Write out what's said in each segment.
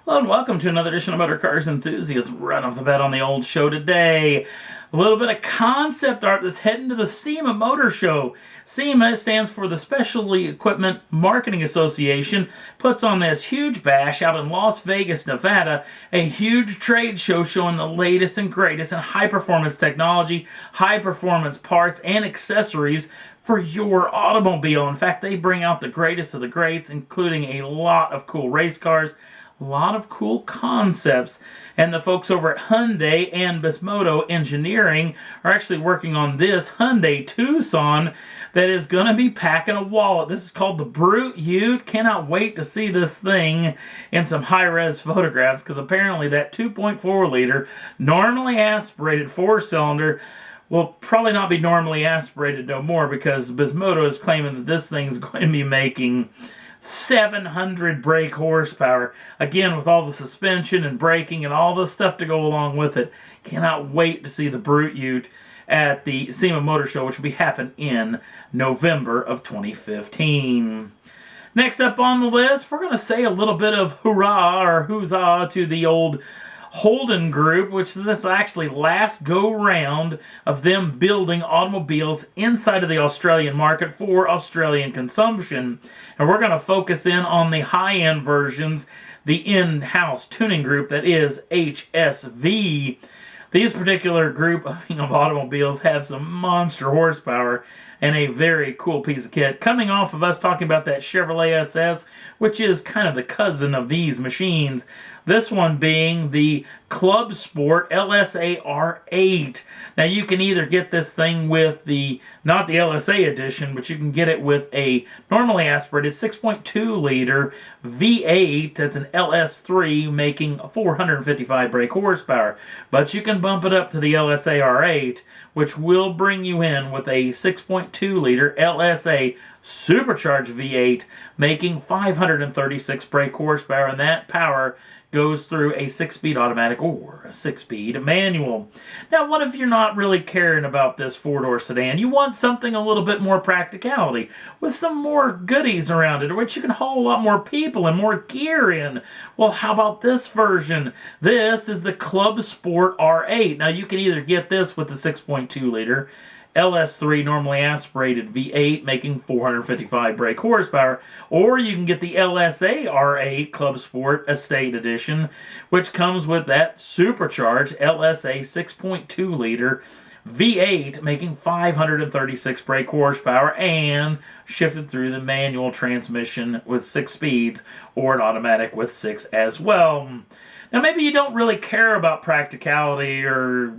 Hello and welcome to another edition of Motor Cars Enthusiasts. Right off the bat on the old show today, a little bit of concept art that's heading to the SEMA Motor Show. SEMA stands for the Specialty Equipment Marketing Association, puts on this huge bash out in Las Vegas, Nevada, a huge trade show showing the latest and greatest in high-performance technology, high-performance parts, and accessories for your automobile. In fact, they bring out the greatest of the greats, including a lot of cool race cars, a lot of cool concepts, and the folks over at Hyundai and Bismoto Engineering are actually working on this Hyundai Tucson that is going to be packing a wallet. This is called the Brute Ute. Cannot wait to see this thing in some high-res photographs, because apparently that 2.4 liter normally aspirated 4-cylinder will probably not be normally aspirated no more, because Bismoto is claiming that this thing's going to be making 700 brake horsepower. Again, with all the suspension and braking and all the stuff to go along with it. Cannot wait to see the Brute Ute at the SEMA Motor Show, which will be happening in November of 2015. Next up on the list, we're going to say a little bit of hurrah or huzzah to the old Holden group, which is this actually last go round of them building automobiles inside of the Australian market for Australian consumption. And we're going to focus in on the high-end versions, the in-house tuning group that is HSV. These particular group of automobiles have some monster horsepower and a very cool piece of kit. Coming off of us talking about that Chevrolet SS, which is kind of the cousin of these machines. This one being the Clubsport LSA R8. Now you can either get this thing with the, not the LSA edition, but you can get it with a normally aspirated 6.2 liter V8. That's an LS3 making 455 brake horsepower. But you can bump it up to the LSA R8, which will bring you in with a 6.2 liter LSA supercharged V8 making 536 brake horsepower, and that power goes through a 6-speed automatic or a 6-speed manual. Now, what if you're not really caring about this 4-door sedan? You want something a little bit more practicality, with some more goodies around it, which you can haul a lot more people and more gear in. Well, how about this version? This is the Clubsport R8. Now, you can either get this with the 6.2 liter LS3 normally aspirated V8 making 455 brake horsepower, or you can get the LSA R8 Clubsport Estate Edition, which comes with that supercharged LSA 6.2 liter V8 making 536 brake horsepower and shifted through the manual transmission with 6 speeds, or an automatic with 6 as well. Now, maybe you don't really care about practicality or,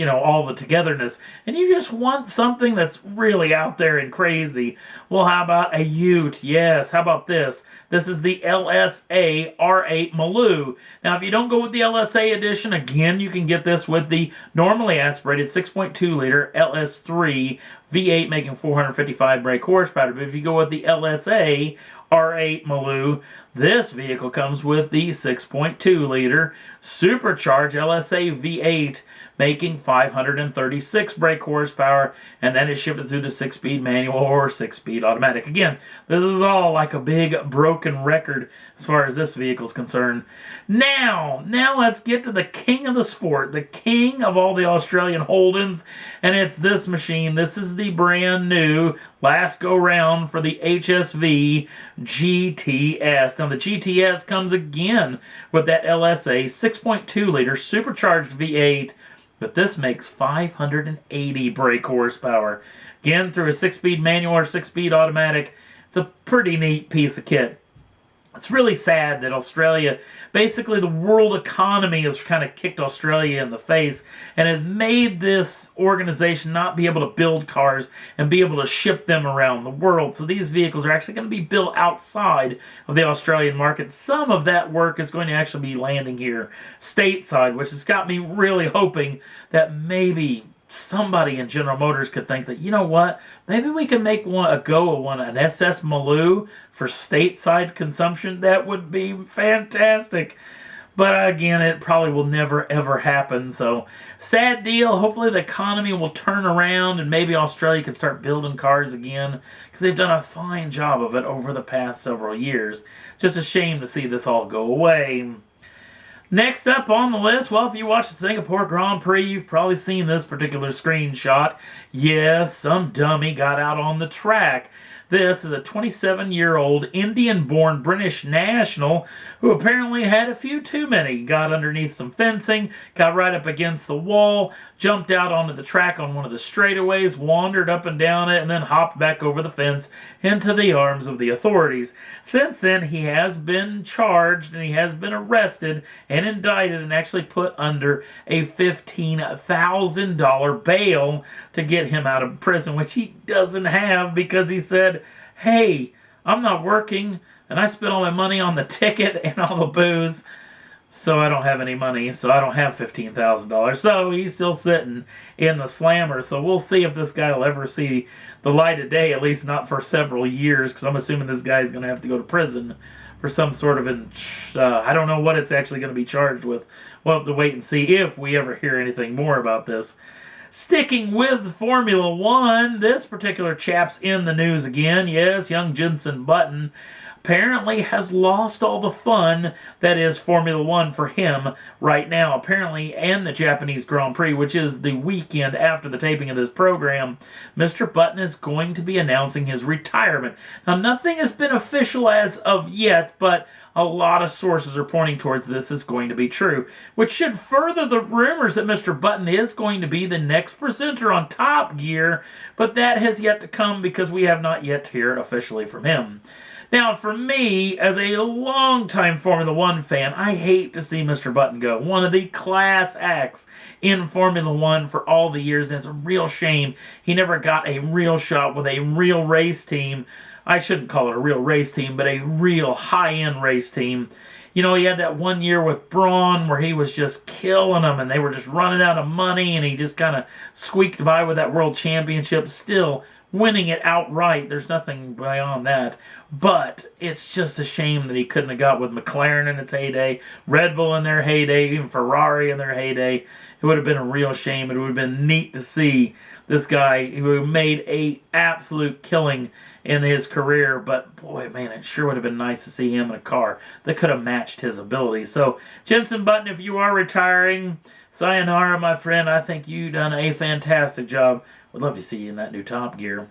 all the togetherness, and you just want something that's really out there and crazy. Well, how about a Ute? Yes, how about this? This is the LSA R8 Maloo. Now, if you don't go with the LSA edition, again, you can get this with the normally aspirated 6.2 liter LS3 V8 making 455 brake horsepower. But if you go with the LSA R8 Maloo, this vehicle comes with the 6.2 liter supercharged LSA V8 making 536 brake horsepower, and then it's shifted through the 6-speed manual or 6-speed automatic. Again, this is all like a big broken record as far as this vehicle is concerned. Now let's get to the king of the sport, the king of all the Australian Holdens, and it's this machine. This is the brand new last go round for the HSV GTS. Now the GTS comes again with that LSA 6.2 liter supercharged V8, but this makes 580 brake horsepower. Again, through a 6-speed manual or 6-speed automatic. It's a pretty neat piece of kit. It's really sad that Australia, basically the world economy has kind of kicked Australia in the face and has made this organization not be able to build cars and be able to ship them around the world. So these vehicles are actually going to be built outside of the Australian market. Some of that work is going to actually be landing here stateside, which has got me really hoping that maybe somebody in General Motors could think that, you know what, maybe we can make an SS Maloo for stateside consumption. That would be fantastic. But again, it probably will never ever happen. So, sad deal. Hopefully the economy will turn around and maybe Australia can start building cars again, because they've done a fine job of it over the past several years. Just a shame to see this all go away. Next up on the list, well, if you watch the Singapore Grand Prix, you've probably seen this particular screenshot. Yes, some dummy got out on the track. This is a 27-year-old Indian-born British national who apparently had a few too many. Got underneath some fencing, got right up against the wall, jumped out onto the track on one of the straightaways, wandered up and down it, and then hopped back over the fence into the arms of the authorities. Since then, he has been charged and he has been arrested and indicted and actually put under a $15,000 bail to get him out of prison, which he doesn't have because he said, hey, I'm not working and I spent all my money on the ticket and all the booze, so I don't have any money, so I don't have $15,000. So he's still sitting in the slammer. So we'll see if this guy will ever see the light of day, at least not for several years, because I'm assuming this guy's going to have to go to prison for some sort of, I don't know what it's actually going to be charged with. We'll have to wait and see if we ever hear anything more about this. Sticking with Formula One, this particular chap's in the news again. Yes, young Jenson Button apparently has lost all the fun that is Formula One for him right now. Apparently, and the Japanese Grand Prix, which is the weekend after the taping of this program, Mr. Button is going to be announcing his retirement. Now, nothing has been official as of yet, but a lot of sources are pointing towards this is going to be true, which should further the rumors that Mr. Button is going to be the next presenter on Top Gear, but that has yet to come because we have not yet to hear it officially from him. Now, for me, as a longtime Formula One fan, I hate to see Mr. Button go. One of the class acts in Formula One for all the years, and it's a real shame he never got a real shot with a real race team. I shouldn't call it a real race team, but a real high-end race team. You know, he had that one year with Braun where he was just killing them, and they were just running out of money, and he just kind of squeaked by with that world championship, still winning it outright. There's nothing beyond that. But it's just a shame that he couldn't have got with McLaren in its heyday, Red Bull in their heyday, even Ferrari in their heyday. It would have been a real shame. It would have been neat to see this guy who made a absolute killing in his career. But boy, man, it sure would have been nice to see him in a car that could have matched his abilities. So, Jenson Button, if you are retiring, sayonara, my friend. I think you done a fantastic job. Would love to see you in that new Top Gear.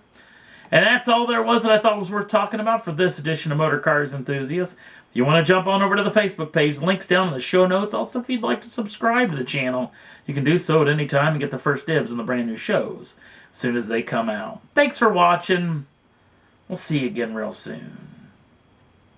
And that's all there was that I thought was worth talking about for this edition of Motor Cars Enthusiasts. If you want to jump on over to the Facebook page, links down in the show notes. Also, if you'd like to subscribe to the channel, you can do so at any time and get the first dibs on the brand new shows as soon as they come out. Thanks for watching. We'll see you again real soon.